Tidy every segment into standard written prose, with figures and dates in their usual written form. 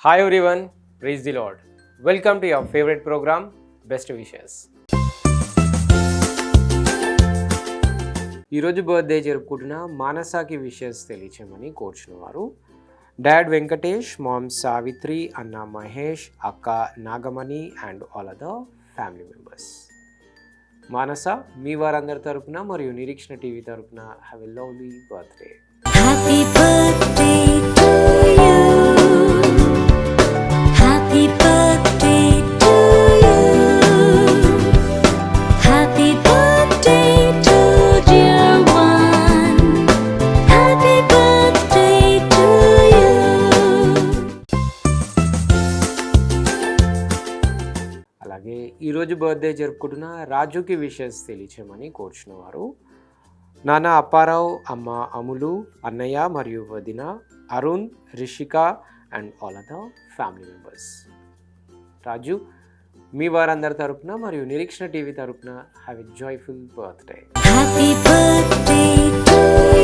Hi everyone, praise the Lord. Welcome to your favorite program, Best Wishes. ఈరోజు birthday జరుపుకుంటున్న మానసాకి wishes తెలియచేయమని కోరుచున్న వారు డాడ్ వెంకటేష్, మామ్ సావిత్రి, అన్న మహేష్, అక్క Nagamani and all other family members. Manasa, మీ వారందరి తరపున మరియు నిరీక్షణ టీవీ తరపున have a lovely birthday. Happy birthday to you. Happy birthday to you. Happy birthday to dear one. Happy birthday to you. అలాగే ఈరోజు బర్త్డే జరుపుకుంటున్న రాజుకి విషెస్ తెలియచేయమని కోరుచున్న వారు నాన్న అప్పారావు, అమ్మ అములు, అన్నయ్య మరియు వదిన, Arun, Rishika and all other family members. Raju, మీ వారందరి తరపున మరియు నిరీక్షణ టీవీ తరపున have a joyful birthday. Happy birthday to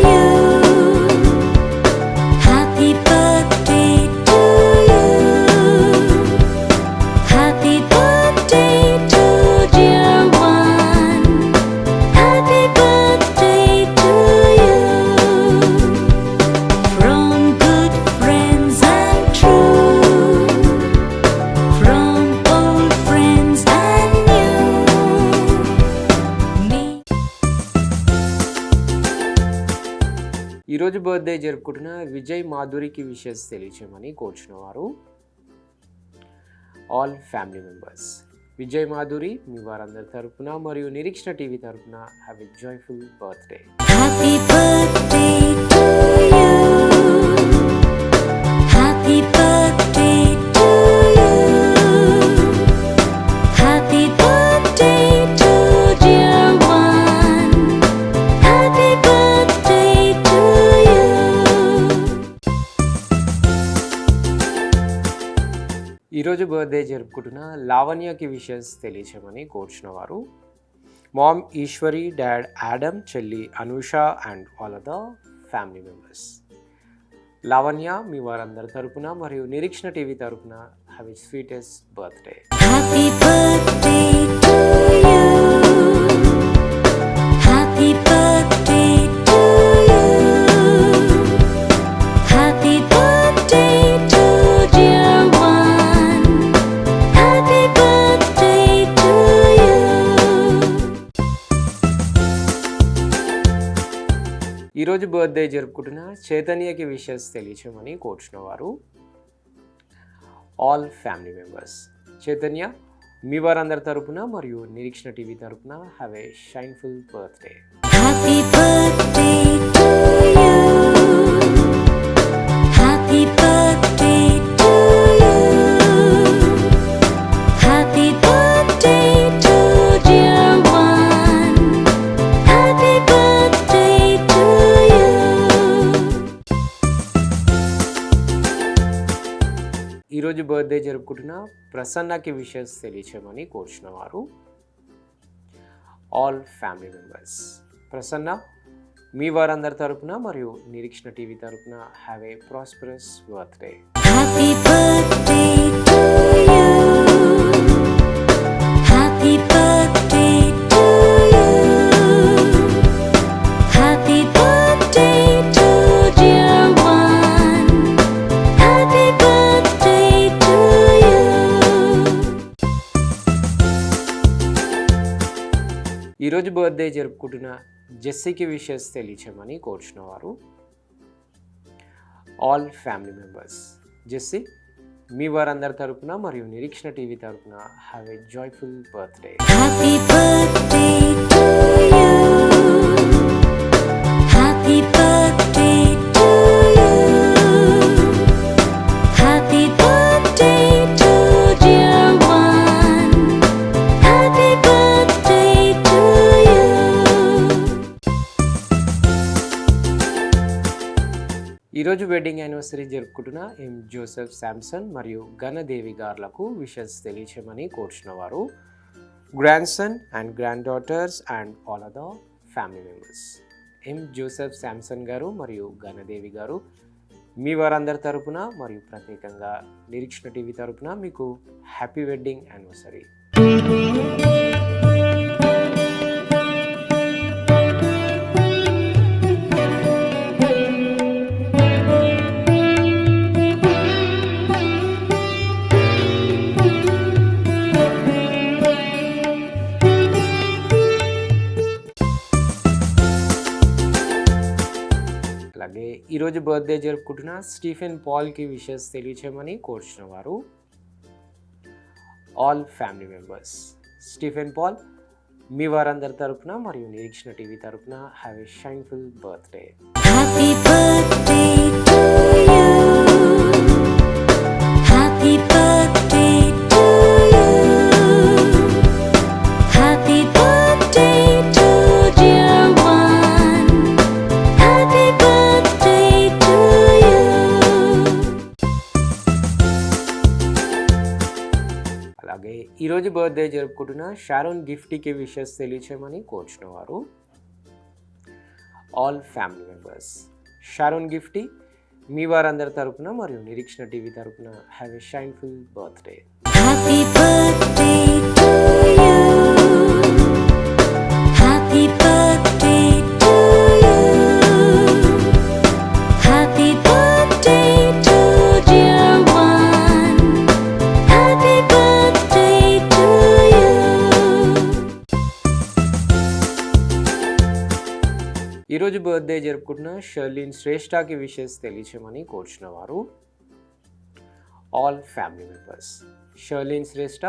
you. Happy birthday to you. Happy birthday to dear one. Happy birthday to you. From good friends and true. From old friends and new. Me. ఈరోజు birthday జరుపుకుంటున్న విజయ్ మాధురికి wishes తెలియచేయమని కోరుచున్న వారు all family members. Vijay Madhuri, మీ వారందరి తరపున మరియు నిరీక్షణ టీవీ తరపున have a joyful birthday. Happy birthday to you. Happy birthday to you. Happy birthday to dear one. Happy birthday to you. ఈరోజు బర్త్డే జరుపుకుంటున్న లావణ్యకి విషెస్ తెలియచేయమని కోరుచున్న వారు మామ్ ఈశ్వరి, డాడ్ యాడమ్, చెల్లి Anusha and all other family members. Lavanya, మీ వారందరి తరపున మరియు నిరీక్షణ టీవీ తరపున have a sweetest birthday. Happy birthday to you. Happy birthday to you. Happy birthday to dear one. Happy birthday to you. ఈరోజు బర్త్డే జరుపుకుంటున్న చైతన్యకి wishes తెలియచేయమని కోరుచున్న వారు ఆల్ ఫ్యామిలీ మెంబర్స్. చైతన్య, మీ వారందరి తరపున మరియు నిరీక్షణ టీవీ తరపున have a shineful birthday. Happy birthday to you. Happy birthday to you. Happy birthday to dear one. Happy birthday to you. ఈరోజు బర్త్డే జరుపుకుంటున్న ప్రసన్నకి విషెస్ తెలియచేయమని కోరుచున్న వారు ఆల్ ఫ్యామిలీ మెంబర్స్. ప్రసన్న, మీ వారందరి తరపున మరియు నిరీక్షణ టీవీ తరపున have A prosperous birthday. Happy birthday to you. Happy birthday to you. Happy birthday to dear one. Happy birthday to you. ఈరోజు బర్త్డే జరుపుకుంటున్న జెస్సీకి విషెస్ తెలియచేయమని కోరుచున్న వారు ఆల్ ఫ్యామిలీ మెంబర్స్. జెస్సీ, మీ వారందరి తరపున మరియు నిరీక్షణ టీవీ తరపున have a joyful birthday. Happy birthday to you. Happy birthday to you. Happy birthday to dear one. Happy birthday to you. ఈరోజు వెడ్డింగ్ యానివర్సరీ జరుపుకుంటున్న ఎం జోసెఫ్ శాంసన్ మరియు గణదేవి గార్లకు విషెస్ తెలియచేయమని కోరుచున్న వారు grand son and grand daughters and all other family members. M Joseph Samson గారు మరియు గణదేవి గారు, మీ వారందరి తరపున మరియు ప్రత్యేకంగా నిరీక్షణ టీవీ తరపున మీకు హ్యాపీ వెడ్డింగ్ యానివర్సరీ. అలాగే ఈరోజు బర్త్డే జరుపుకుంటున్న స్టీఫెన్ పాల్కి విషెస్ తెలియచేయమని కోరుచున్న వారు all family members. Stephen Paul, మీ వారందరి తరపున మరియు నిరీక్షణ టీవీ తరపున have a shineful birthday. Happy birthday to you. Happy birthday to you. Happy birthday to dear one. Happy birthday to you. అలాగే ఈరోజు బర్త్డే జరుపుకుంటున్న షారోన్ గిఫ్టీకి విషెస్ తెలియచేయమని కోరుచున్న వారు all family members. Sharon Gifty, మీ వారందరి తరపున మరియు నిరీక్షణ టీవీ తరపున have a shineful birthday. Happy birthday to you. Happy birthday to you. Happy birthday to dear one. Happy birthday to you. ఈరోజు బర్త్డే జరుపుకుంటున్న షర్లిన్ శ్రేష్ఠకి విషెస్ తెలియచేయమని కోరుచున్న వారు ఆల్ ఫ్యామిలీ మెంబర్స్. షర్లిన్ శ్రేష్ఠ,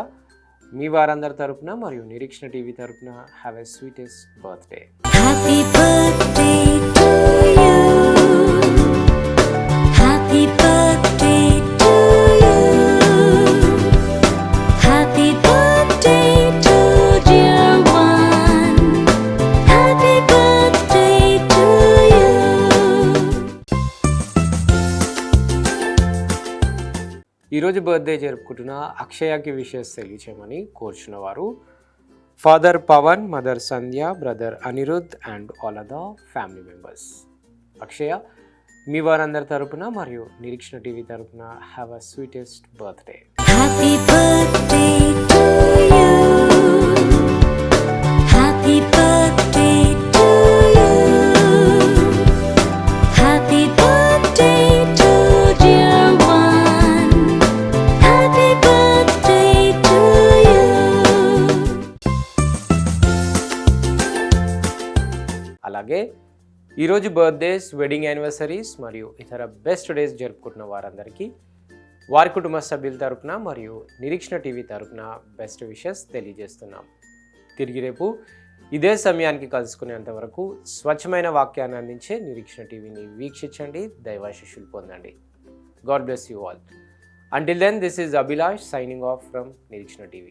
మీ వారందరి తరపున మరియు నిరీక్షణ టీవీ తరపున have a sweetest birthday. Happy birthday to you. Happy birthday to you. Happy birthday to dear one. Happy birthday to you. ఈరోజు బర్త్డే జరుపుకుంటున్న అక్షయకి విషెస్ తెలియచేయమని కోరుచున్న వారు father Pavan, mother Sandhya, brother Anirudh and all other family members. Akshaya, మీ వారందరి తరపున మరియు నిరీక్షణ టీవీ తరపున have a sweetest birthday. Happy birthday to you. Happy birthday to you. Happy birthday to dear one. Happy birthday to you. అలాగే ఈరోజు బర్త్డేస్, వెడ్డింగ్ యానివర్సరీస్ మరియు ఇతర best days జరుపుకుంటున్న వారందరికీ వారి కుటుంబ సభ్యుల తరపున మరియు నిరీక్షణ టీవీ తరపున బెస్ట్ విషెస్ తెలియజేస్తున్నాం. తిరిగి రేపు ఇదే సమయానికి కలుసుకునేంత వరకు స్వచ్ఛమైన వాక్యాన్ని అందించే నిరీక్షణ టీవీని వీక్షించండి, దైవాశీస్సులు పొందండి. God bless you all. Until then, this is Abhilash signing off from Nirikshana TV.